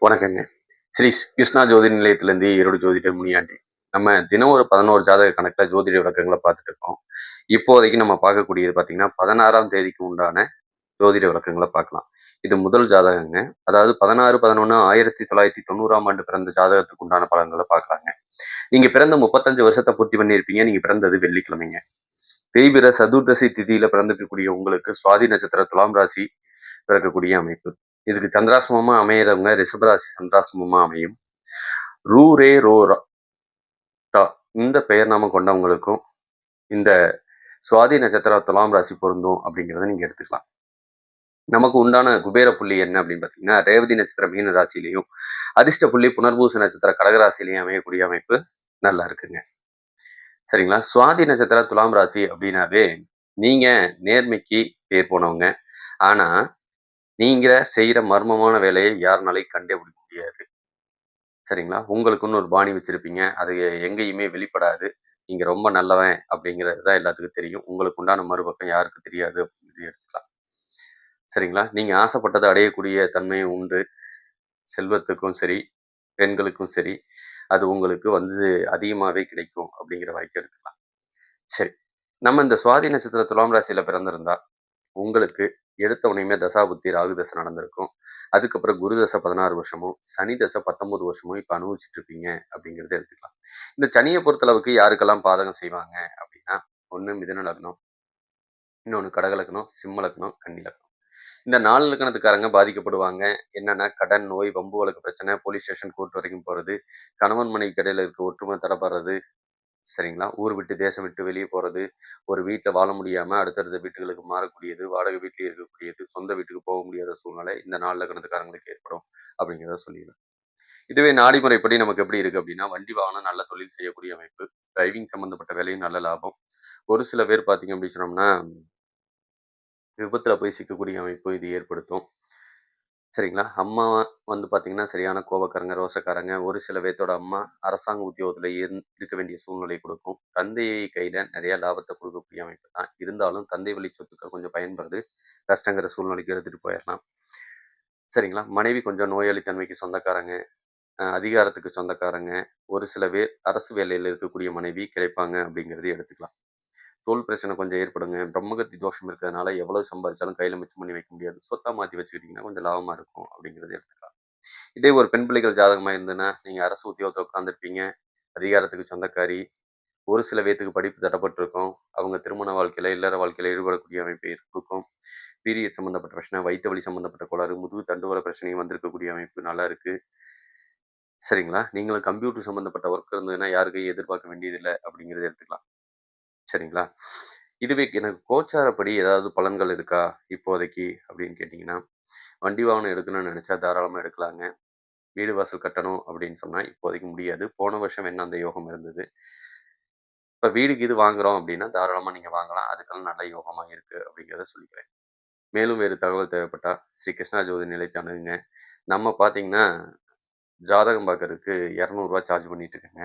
வணக்கங்க. ஸ்ரீ கிருஷ்ணா ஜோதிட நிலையத்திலேருந்து ஈரோடு ஜோதிடர் முனியாண்டி. நம்ம தினம் ஒரு 11 ஜாதக கணக்குல ஜோதிட விளக்கங்கள பார்த்துட்டு இருக்கோம். இப்போதைக்கு நம்ம பார்க்கக்கூடியது பார்த்தீங்கன்னா, 16ஆம் தேதிக்கு உண்டான ஜோதிட விளக்கங்கள பார்க்கலாம். இது முதல் ஜாதகங்க. அதாவது 16/11/1990ஆம் ஆண்டு பிறந்த ஜாதகத்துக்கு உண்டான பலன்கள பார்க்கலாங்க. நீங்க பிறந்த 35 வருஷத்த பூர்த்தி பண்ணியிருப்பீங்க. நீங்க பிறந்தது வெள்ளிக்கிழமைங்க. தேய்பிற சதுர்தசி திதியில பிறந்திருக்கக்கூடிய உங்களுக்கு சுவாதி நட்சத்திர துலாம் ராசி பிறக்கக்கூடிய அமைப்பு. இதுக்கு சந்திராசிரமமா அமையறவங்க ரிஷபராசி சந்திராசிரமமா அமையும். ரூ ரே ரோ ரா இந்த பெயர் நாமம் கொண்டவங்களுக்கும் இந்த சுவாதி நட்சத்திர துலாம் ராசி பொருந்தும் அப்படிங்கிறத நீங்க எடுத்துக்கலாம். நமக்கு உண்டான குபேர புள்ளி என்ன அப்படின்னு பார்த்தீங்கன்னா, ரேவதி நட்சத்திர மீன ராசியிலையும், அதிர்ஷ்ட புள்ளி புனர்பூச நட்சத்திர கடகராசிலையும் அமையக்கூடிய அமைப்பு நல்லா இருக்குங்க. சரிங்களா? சுவாதி நட்சத்திர துலாம் ராசி அப்படின்னாவே நீங்க நேர்மைக்கு பேர் போனவங்க. ஆனா நீங்க செய்யற மர்மமான வேலையை யாருனாலையும் கண்டுபிடிக்க முடியாது. சரிங்களா? உங்களுக்குன்னு ஒரு பாணி வச்சிருப்பீங்க. அது எங்கேயுமே வெளிப்படாது. நீங்க ரொம்ப நல்லவன் அப்படிங்கிறது தான் எல்லாத்துக்கும் தெரியும். உங்களுக்கு உண்டான மறுபக்கம் யாருக்கும் தெரியாது அப்படின்னு எடுத்துக்கலாம். சரிங்களா? நீங்க ஆசைப்பட்டத அடையக்கூடிய தன்மை உண்டு. செல்வத்துக்கும் சரி, பெண்களுக்கும் சரி, அது உங்களுக்கு வந்து அதிகமாவே கிடைக்கும் அப்படிங்கிற வரைக்கும் எடுத்துக்கலாம். சரி. நம்ம இந்த சுவாதி நட்சத்திர துலாம் ராசியில பிறந்திருந்தா உங்களுக்கு எடுத்த உடனேயுமே தசாபுத்தி ராகு தசை நடந்திருக்கும். அதுக்கப்புறம் குரு தசை 16 வருஷமும், சனி தசை 19 வருஷமும் இப்ப அனுபவிச்சுட்டு இருப்பீங்க அப்படிங்கிறத எடுத்துக்கலாம். இந்த சனியை பொறுத்தளவுக்கு யாருக்கெல்லாம் பாதகம் செய்வாங்க அப்படின்னா, ஒண்ணு மிதுன லக்னம், இன்னொன்னு கடக லக்னம், சிம்ம லக்னம், கன்னி லக்னம். இந்த 4 லக்னத்துக்காரங்க பாதிக்கப்படுவாங்க. என்னன்னா கடன், நோய், வம்பு வழக்கு பிரச்சனை, போலீஸ் ஸ்டேஷன், கோர்ட் வரைக்கும் போறது, கணவன் மனைவிக்கு இடையில இருக்க ஒற்றுமை தடைபடுறது, சரிங்களா? ஊர் விட்டு, தேசம் விட்டு வெளியே போறது, ஒரு வீட்ல வாழ முடியாம அடுத்தடுத்த வீட்டுகளுக்கு மாறக்கூடியது, வாடகை வீட்டிலேயே இருக்கக்கூடியது, சொந்த வீட்டுக்கு போக முடியாத சூழ்நிலை இந்த 4 லக்னத்துக்காரங்களுக்கு ஏற்படும் அப்படிங்கிறத சொல்லிடுவேன். இதுவே நாடி முறைப்படி நமக்கு எப்படி இருக்கு அப்படின்னா, வண்டி வாகனம் நல்ல தொழில் செய்யக்கூடிய அமைப்பு, டிரைவிங் சம்மந்தப்பட்ட வேலையும் நல்ல லாபம். ஒரு சில பேர் பார்த்தீங்க அப்படின்னு சொன்னோம்னா, விபத்துல போய் சிக்கக்கூடிய அமைப்பு இது ஏற்படுத்தும். சரிங்களா? அம்மா வந்து பார்த்தீங்கன்னா, சரியான கோவக்காரங்க, ரோசக்காரங்க. ஒரு சில பேத்தோட அம்மா அரசாங்க உத்தியோகத்தில இருக்க வேண்டிய சூழ்நிலை குடுக்கும். தந்தை கையில நெறைய லாபத்த குடுக்கக்கூடிய அமைப்பு தான். இருந்தாலும் தந்தை வழி சொத்துக்கள் கொஞ்சம் பயன்படுது. கஷ்டங்கிற சூழ்நிலைக்கு எடுத்துட்டு போயிரலாம். சரிங்களா? மனைவி கொஞ்சம் நோயாளி தன்மைக்கு சொந்தக்காரங்க, அதிகாரத்துக்கு சொந்தக்காரங்க. ஒரு சில பேர் அரசு வேலையில இருக்கக்கூடிய மனைவி கிடைப்பாங்க அப்படிங்கிறதையும் எடுத்துக்கலாம். தோல் பிரச்சனை கொஞ்சம் ஏற்படுங்க. பிரம்மகத்தி தோஷம் இருக்கிறதுனால எவ்வளவு சம்பாதிச்சாலும் கையில மிச்சம் பண்ணி வைக்க முடியாது. சொத்தா மாத்தி வச்சுக்கிட்டீங்கன்னா கொஞ்சம் லாபமா இருக்கும் அப்படிங்கிறத எடுத்துக்கலாம். இதே ஒரு பெண் பிள்ளைகள் ஜாதகமா இருந்ததுன்னா, நீங்க அரசு உத்தியோகத்துல உட்கார்ந்திருப்பீங்க. அதிகாரத்துக்கு சொந்தக்காரி. ஒரு சில பேத்துக்கு படிப்பு தடைப்பட்டிருக்கும். அவங்க திருமண வாழ்க்கையில, இல்லற வாழ்க்கையில ஈடுபடக்கூடிய அமைப்பு இருக்கும். பீரியட் சம்மந்தப்பட்ட பிரச்சனை, வயித்து வலி சம்மந்தப்பட்ட கோளாறு, முதுகு தண்டுவட பிரச்சனையும் வந்திருக்கக்கூடிய அமைப்பு நல்லா இருக்கு. சரிங்களா? நீங்களும் கம்ப்யூட்டர் சம்மந்தப்பட்ட ஒர்க் இருந்ததுன்னா, யாருக்கையும் எதிர்பார்க்க வேண்டியதில்ல அப்படிங்கிறத எடுத்துக்கலாம். சரிங்களா? இதுவே எனக்கு கோச்சாரப்படி ஏதாவது பலன்கள் இருக்கா இப்போதைக்கு அப்படின்னு கேட்டிங்கன்னா, வண்டி வாகனம் எடுக்கணும்னு நெனைச்சா தாராளமா எடுக்கலாங்க. வீடு வாசல் கட்டணும் அப்படின்னு சொன்னா இப்போதைக்கு முடியாது. போன வருஷம் வேணா அந்த யோகம் இருந்தது. இப்ப வீடு கீது வாங்குறோம் அப்படின்னா தாராளமா நீங்க வாங்கலாம். அதுக்கெல்லாம் நல்ல யோகமா இருக்கு அப்படிங்கிறத சொல்லிக்கிறேன். மேலும் வேறு தகவல் தேவைப்பட்டா ஸ்ரீ கிருஷ்ணா ஜோதி நிலையத்தை அணுகுங்க. நம்ம பார்த்தீங்கன்னா, ஜாதகம் பார்க்கறதுக்கு ரூ. 200 சார்ஜ் பண்ணிட்டு இருக்கேங்க.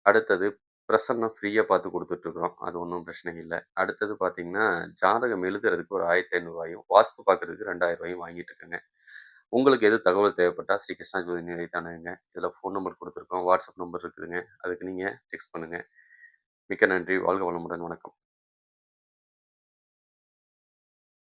அடுத்தது பிரசன்னம் ஃப்ரீயா பார்த்து குடுத்துட்டுருக்குறோம். அது ஒண்ணும் பிரச்சனை இல்ல. அடுத்தது பார்த்தீங்கன்னா, ஜாதகம் எழுதுறதுக்கு ஒரு ரூ. 1500யும், வாஸ்து பார்க்கறதுக்கு ரூ. 2000யும் வாங்கிட்டு இருக்கேங்க. உங்களுக்கு எது தகவல் தேவைப்பட்டா ஸ்ரீ கிருஷ்ணா ஜோதி நிலையத்தை அணுகுங்க. இதில ஃபோன் நம்பர் குடுத்துருக்கோம். வாட்ஸ்அப் நம்பர் இருக்குதுங்க. அதுக்கு நீங்க டெக்ஸ்ட் பண்ணுங்க. மிக்க நன்றி. வாழ்க வளமுடன். வணக்கம்.